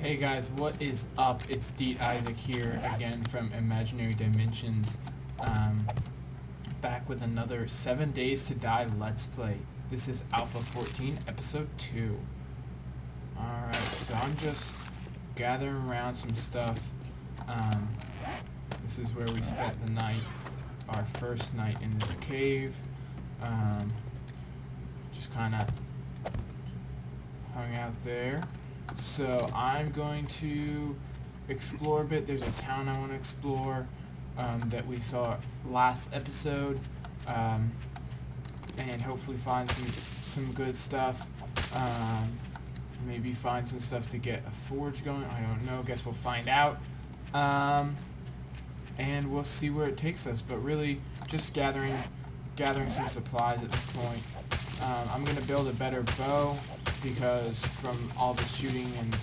Hey guys, what is up? It's Deet Isaac here again from Imaginary Dimensions, back with another 7 Days to Die Let's Play. This is Alpha 14, Episode 2. Alright, so I'm just gathering around some stuff. This is where we spent the night, our first night in this cave. Just kind of hung out there. So I'm going to explore a bit. There's a town I want to explore that we saw last episode, and hopefully find some good stuff. Maybe find some stuff to get a forge going. I don't know. Guess we'll find out. And we'll see where it takes us. But really, just gathering some supplies at this point. I'm gonna build a better bow, because from all the shooting and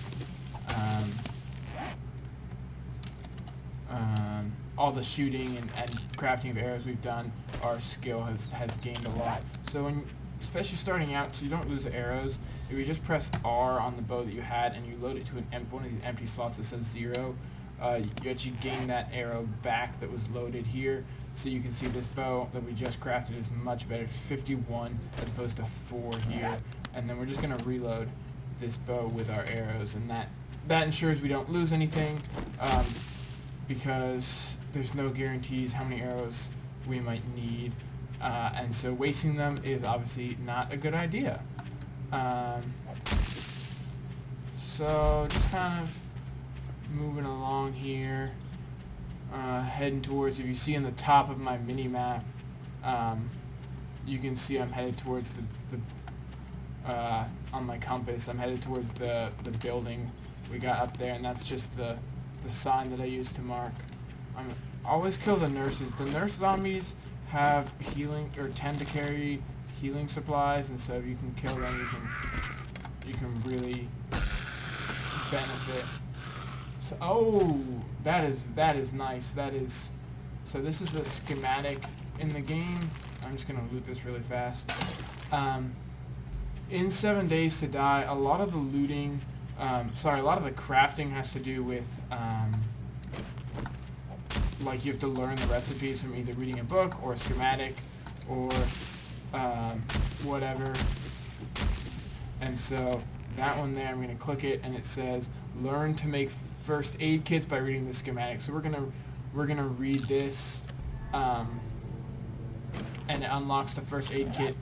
crafting of arrows we've done, our skill has gained a lot. So especially starting out, so you don't lose the arrows, if you just press R on the bow that you had and you load it to one of these empty slots that says 0, you actually gain that arrow back that was loaded here. So you can see this bow that we just crafted is much better. It's 51 as opposed to 4 here. And then we're just going to reload this bow with our arrows, and that ensures we don't lose anything, because there's no guarantees how many arrows we might need, and so wasting them is obviously not a good idea. So just kind of moving along here, heading towards, if you see on the top of my mini-map, you can see I'm headed towards the on my compass, I'm headed towards the building we got up there, and that's just the sign that I use to mark. Always kill the nurses. The nurse zombies have healing, or tend to carry healing supplies, and so if you can kill them, you can really benefit. So, oh, that is nice. So this is a schematic in the game. I'm just gonna loot this really fast. In 7 Days to Die, a lot of the looting, a lot of the crafting has to do with, like, you have to learn the recipes from either reading a book or a schematic or whatever. And so that one there, I'm going to click it, and it says learn to make first aid kits by reading the schematic. So we're gonna read this, and it unlocks the first aid kit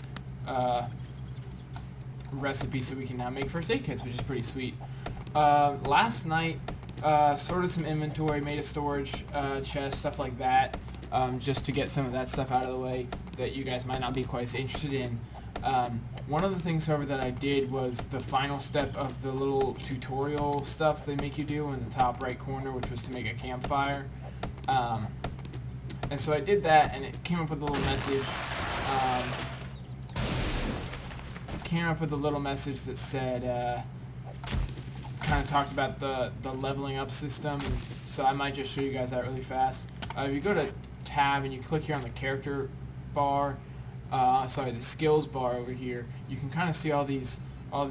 recipe, so we can now make first aid kits, which is pretty sweet. Last night, sorted some inventory, made a storage chest, stuff like that, just to get some of that stuff out of the way that you guys might not be quite as interested in. One of the things, however, that I did was the final step of the little tutorial stuff they make you do in the top right corner, which was to make a campfire. And so I did that, and it came up with a little message. That said, kind of talked about the leveling up system. So I might just show you guys that really fast. If you go to tab and you click here on the character bar, the skills bar over here, you can kind of see all these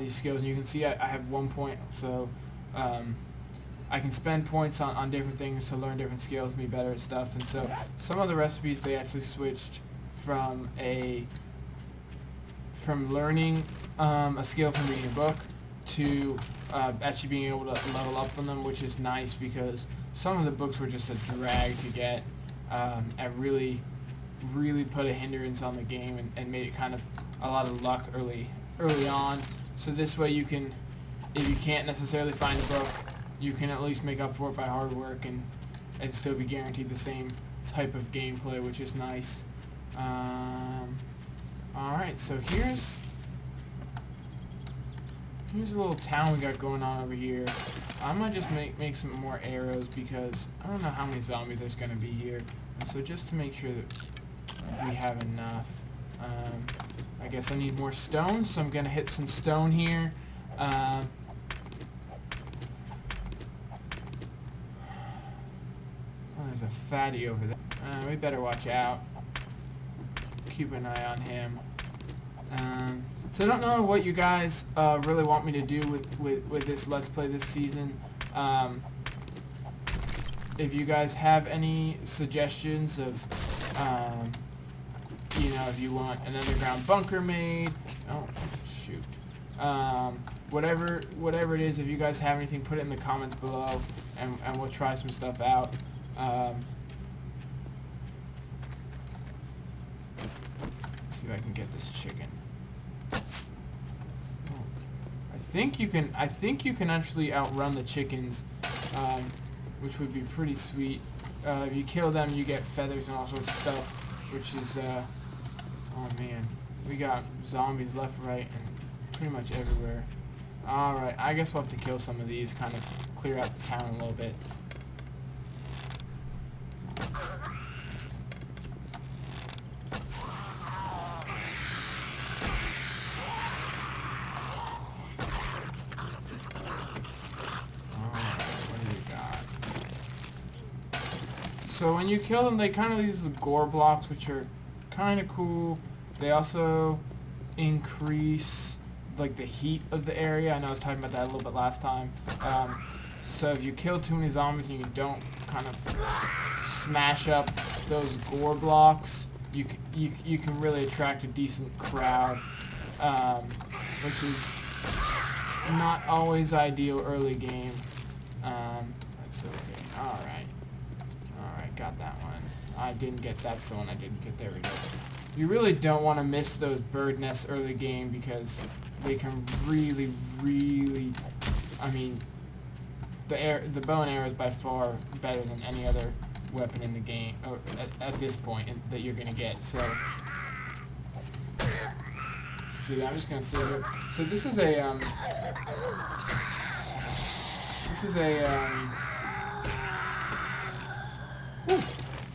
skills, and you can see I have 1 point, so I can spend points on different things to learn different skills and be better at stuff. And so some of the recipes, they actually switched from learning a skill from reading a book to actually being able to level up on them, which is nice, because some of the books were just a drag to get, and really put a hindrance on the game, and made it kind of a lot of luck early on. So this way you can, if you can't necessarily find a book, you can at least make up for it by hard work and still be guaranteed the same type of gameplay, which is nice. Alright, so here's a little town we got going on over here. I might just make some more arrows, because I don't know how many zombies there's going to be here. And so just to make sure that we have enough, I guess I need more stone, so I'm going to hit some stone here. Oh, there's a fatty over there. We better watch out. Keep an eye on him. So I don't know what you guys really want me to do with this Let's Play this season. If you guys have any suggestions of, you know, if you want an underground bunker made, oh shoot, whatever it is, if you guys have anything, put it in the comments below, and we'll try some stuff out. See if I can get this chicken. I think you can actually outrun the chickens, which would be pretty sweet. If you kill them, you get feathers and all sorts of stuff, which is, oh man, we got zombies left, right, and pretty much everywhere. Alright, I guess we'll have to kill some of these, kind of clear out the town a little bit. So when you kill them, they kind of use the gore blocks, which are kind of cool. They also increase like the heat of the area. I know I was talking about that a little bit last time. So if you kill too many zombies and you don't kind of smash up those gore blocks, you can really attract a decent crowd, which is not always ideal early game. That's okay. All right. Got that one. I didn't get, that's the one I didn't get. There we go. You really don't want to miss those bird nests early game, because they can really, I mean, the bow and arrow is by far better than any other weapon in the game, or at this point that you're gonna get. So, see, I'm just gonna sit here. So this is a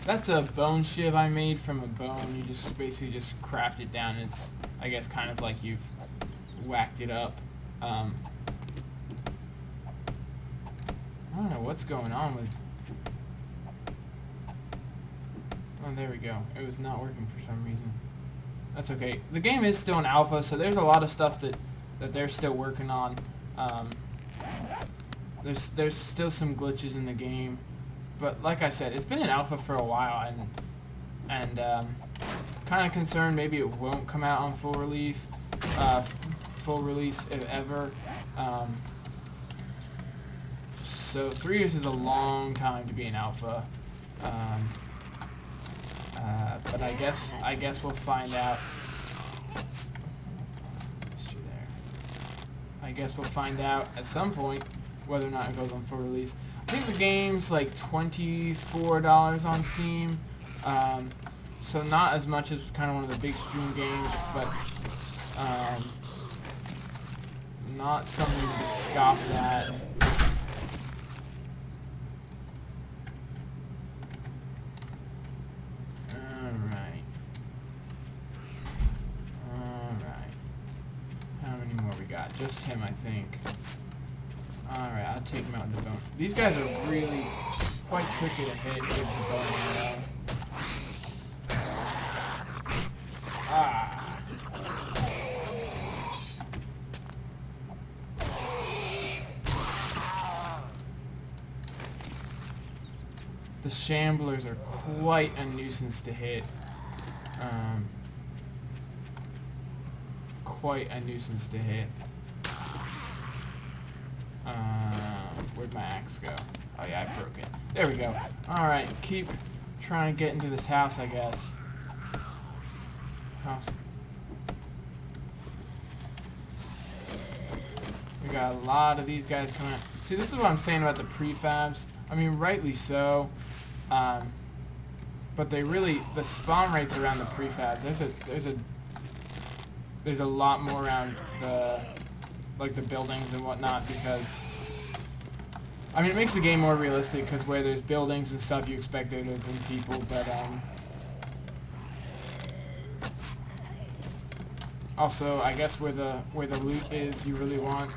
that's a bone shiv I made from a bone. You just basically just craft it down. It's, I guess, kind of like you've whacked it up. I don't know what's going on with... Oh, there we go. It was not working for some reason. That's okay. The game is still in alpha, so there's a lot of stuff that they're still working on. There's still some glitches in the game. But like I said, it's been in alpha for a while, and kind of concerned maybe it won't come out on full release if ever. So 3 years is a long time to be in alpha. But I guess we'll find out. I guess we'll find out at some point whether or not it goes on full release. I think the game's like $24 on Steam, so not as much as kind of one of the big stream games, but not something to be scoffed at. Alright. How many more we got? Just him, I think. Alright, I'll take him out with the bone. These guys are really quite tricky to hit with the bone arrow. Ah. The shamblers are quite a nuisance to hit. Quite a nuisance to hit. Where'd my axe go? Oh yeah, I broke it. There we go. Alright, keep trying to get into this house, I guess. House. We got a lot of these guys coming out. See, this is what I'm saying about the prefabs. I mean, rightly so. But they really, the spawn rates around the prefabs, there's a lot more around the, like, the buildings and whatnot, because I mean, it makes the game more realistic, because where there's buildings and stuff, you expect there to have been people, but also, I guess where the loot is, you really want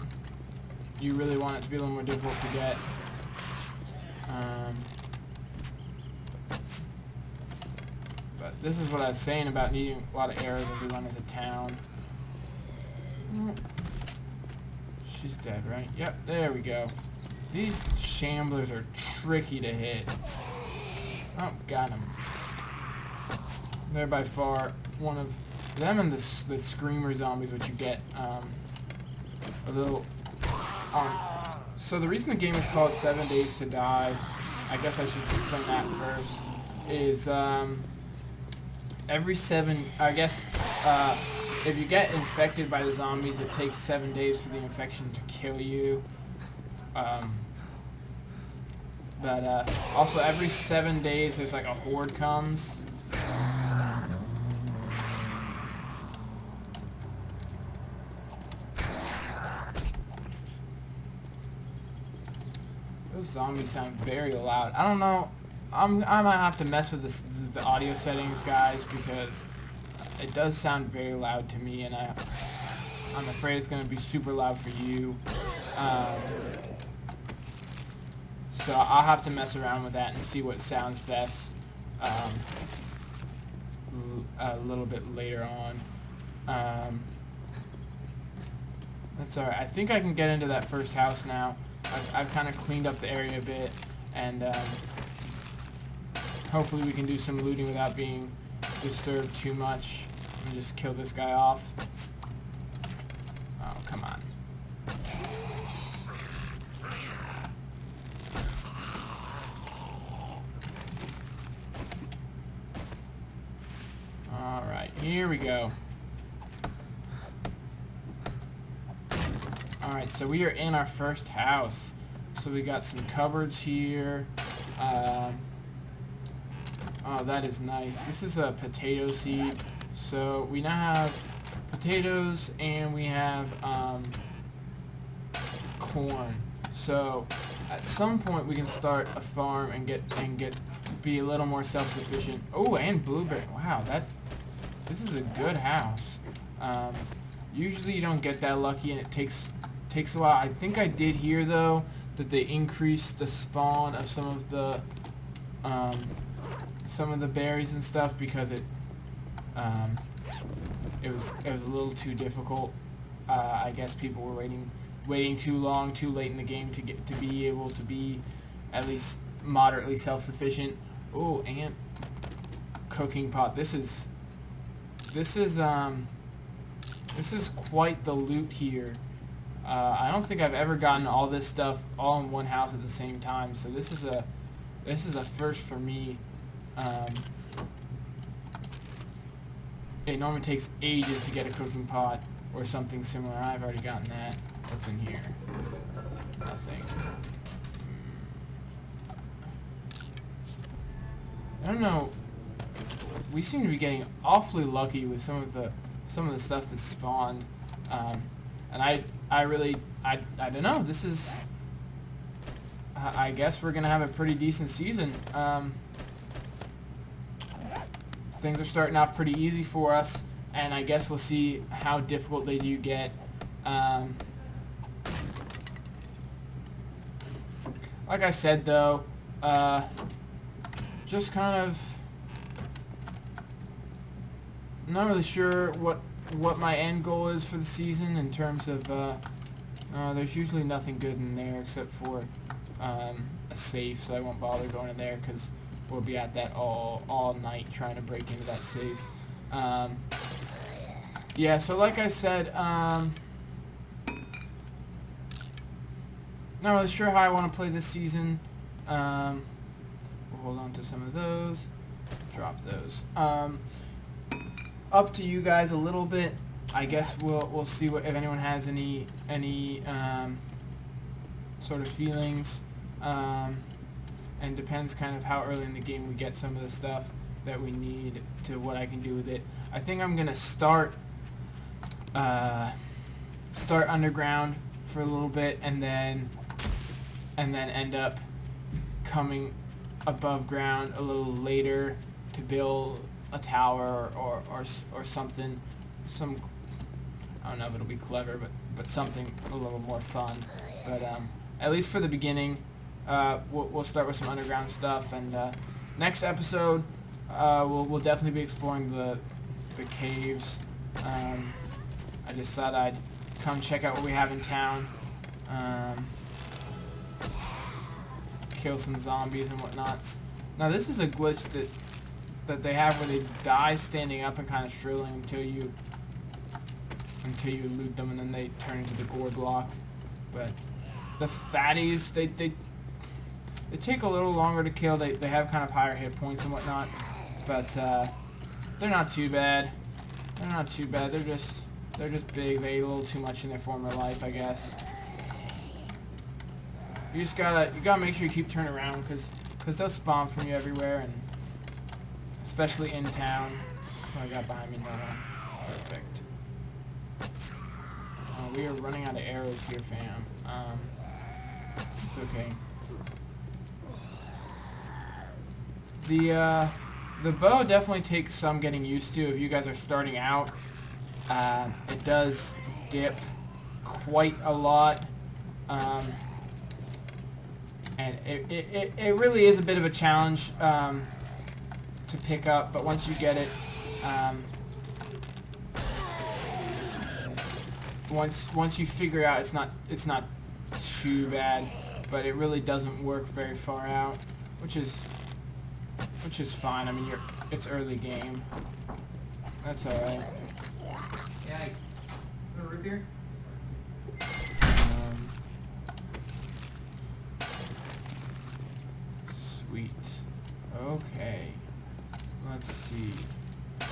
it to be a little more difficult to get. But this is what I was saying about needing a lot of arrows as we run into town. She's dead, right? Yep, there we go. These shamblers are tricky to hit. Oh, got him. They're by far one of them and the screamer zombies, which you get a little. So the reason the game is called 7 Days to Die, I guess I should explain that first, is every 7. I guess if you get infected by the zombies, it takes 7 days for the infection to kill you. But also every 7 days there's like a horde comes. Those zombies sound very loud. I don't know. I might have to mess with the audio settings, guys, because it does sound very loud to me, and I'm afraid it's going to be super loud for you. So I'll have to mess around with that and see what sounds best a little bit later on. That's alright. I think I can get into that first house now. I've kind of cleaned up the area a bit, and hopefully we can do some looting without being disturbed too much. Let me just kill this guy off. Oh, come on. Alright, here we go. Alright, so we are in our first house. So we got some cupboards here. Oh, that is nice. This is a potato seed. So we now have potatoes and we have corn. So at some point we can start a farm and be a little more self-sufficient. Oh, and blueberry. Wow, this is a good house. Usually you don't get that lucky, and it takes a while. I think I did hear though that they increased the spawn of some of the berries and stuff because it was a little too difficult. I guess people were waiting too long, too late in the game to be able to be at least moderately self-sufficient. Oh, and cooking pot. This is quite the loot here. I don't think I've ever gotten all this stuff all in one house at the same time, so this is a first for me. It normally takes ages to get a cooking pot or something similar. I've already gotten that. What's in here? Nothing. I don't know. We seem to be getting awfully lucky with some of the stuff that's spawned, and I don't know. This is. I guess we're gonna have a pretty decent season. Things are starting off pretty easy for us, and I guess we'll see how difficult they do get. Like I said, though, just kind of not really sure what my end goal is for the season in terms of there's usually nothing good in there except for a safe, so I won't bother going in there because we'll be at that all night trying to break into that safe. Yeah, so like I said, not really sure how I want to play this season. We'll hold on to some of those, drop those. Up to you guys a little bit. I guess we'll see if anyone has any sort of feelings. And depends kind of how early in the game we get some of the stuff that we need to what I can do with it. I think I'm gonna start underground for a little bit and then end up coming above ground a little later to build a tower or something. I don't know if it'll be clever, but something a little more fun. But at least for the beginning, we'll start with some underground stuff, and next episode we'll definitely be exploring the caves. I just thought I'd come check out what we have in town. kill some zombies and whatnot. Now this is a glitch that they have where they die standing up and kind of shrilling until you loot them, and then they turn into the gore block. But the fatties, they take a little longer to kill. They have kind of higher hit points and whatnot, but they're not too bad. They're not too bad. They're just big. They ate a little too much in their former life, I guess. You gotta make sure you keep turning around because they'll spawn from you everywhere, and especially in town. Oh, I got behind me. No one. Perfect. We are running out of arrows here, fam. It's okay. The bow definitely takes some getting used to if you guys are starting out. It does dip quite a lot. And it really is a bit of a challenge to pick up, but once you get it, once you figure out it's not too bad, but it really doesn't work very far out, which is fine. I mean, it's early game. That's all right. Yeah. A root beer? Sweet. Okay. Let's see.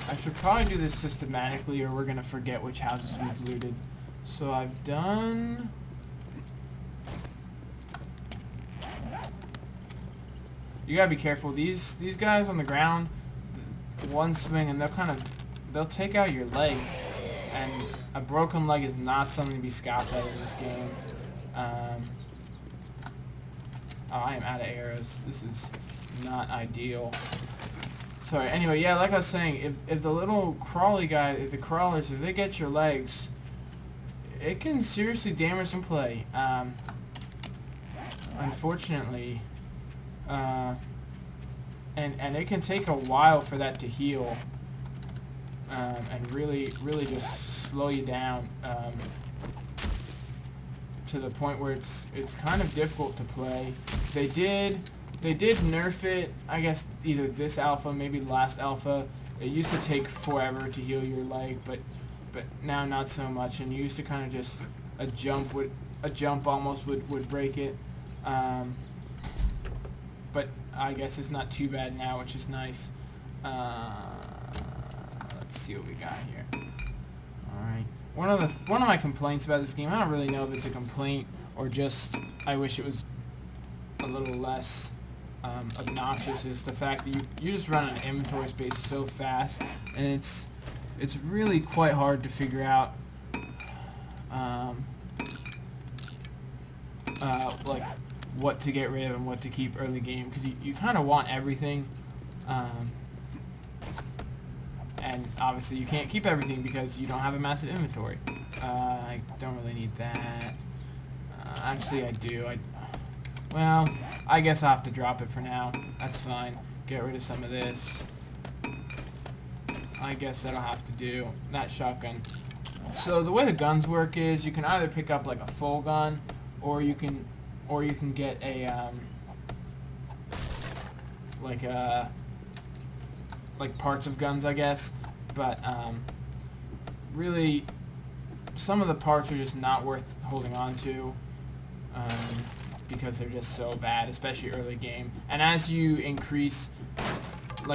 I should probably do this systematically, or we're gonna forget which houses we've looted. So I've done. You gotta be careful. These guys on the ground, one swing and they'll take out your legs, and a broken leg is not something to be scoffed at in this game. Oh, I am out of arrows. This is not ideal. Sorry. Anyway, yeah, like I was saying, if the little crawly guy, if the crawlers, if they get your legs, it can seriously damage some play. Unfortunately. And it can take a while for that to heal, and really just slow you down, to the point where it's kind of difficult to play. They did nerf it, I guess either this alpha, maybe last alpha. It used to take forever to heal your leg, but now not so much, and you used to kind of just a jump almost would break it. But I guess it's not too bad now, which is nice. Let's see what we got here. Alright. One of my complaints about this game, I don't really know if it's a complaint or just I wish it was a little less obnoxious, is the fact that you just run out of inventory space so fast, and it's really quite hard to figure out like what to get rid of and what to keep early game, because you kind of want everything, and obviously you can't keep everything because you don't have a massive inventory. I don't really need that. Actually I do. Well, I guess I'll have to drop it for now. That's fine. Get rid of some of this. I guess that'll have to do. That shotgun. So the way the guns work is you can either pick up like a full gun, or you can get a like parts of guns, I guess. But really, some of the parts are just not worth holding on to, because they're just so bad, especially early game. And as you increase,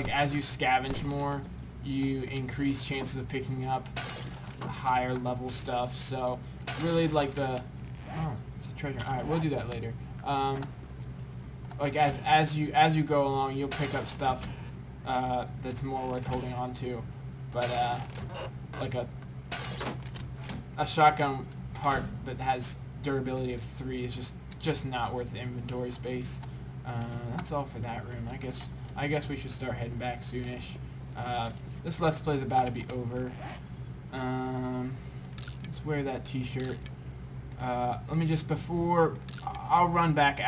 as you scavenge more, you increase chances of picking up higher level stuff. So really, oh, it's a treasure. All right, we'll do that later. As you go along, you'll pick up stuff that's more worth holding on to. But like a shotgun part that has durability of 3 is just not worth the inventory space. That's all for that room. I guess we should start heading back soonish. This Let's Play is about to be over. Let's wear that t-shirt. Let me just, I'll run back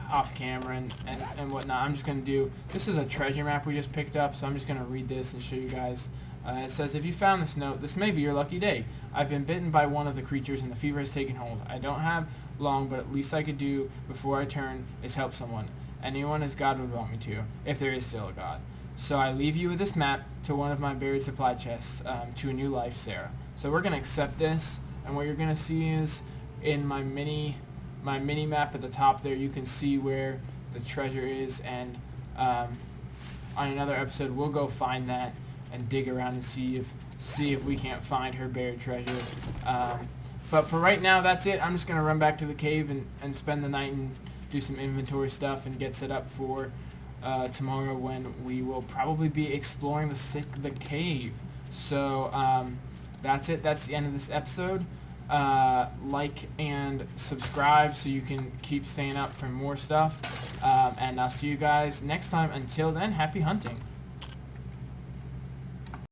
off camera and whatnot. I'm just going to do, this is a treasure map we just picked up, so I'm just going to read this and show you guys It says, if you found this note, this may be your lucky day. I've been bitten by one of the creatures and the fever has taken hold. I don't have long, but at least I could do before I turn is help someone. Anyone as God would want me to, if there is still a God. So I leave you with this map to one of my buried supply chests, to a new life, Sarah. So we're going to accept this, and what you're going to see is in my mini map at the top there, you can see where the treasure is, and on another episode we'll go find that and dig around and see if we can't find her buried treasure. But for right now, that's it. I'm just going to run back to the cave and spend the night and do some inventory stuff and get set up for tomorrow, when we will probably be exploring the cave. So that's it. That's the end of this episode. Like and subscribe so you can keep staying up for more stuff. And I'll see you guys next time. Until then, happy hunting.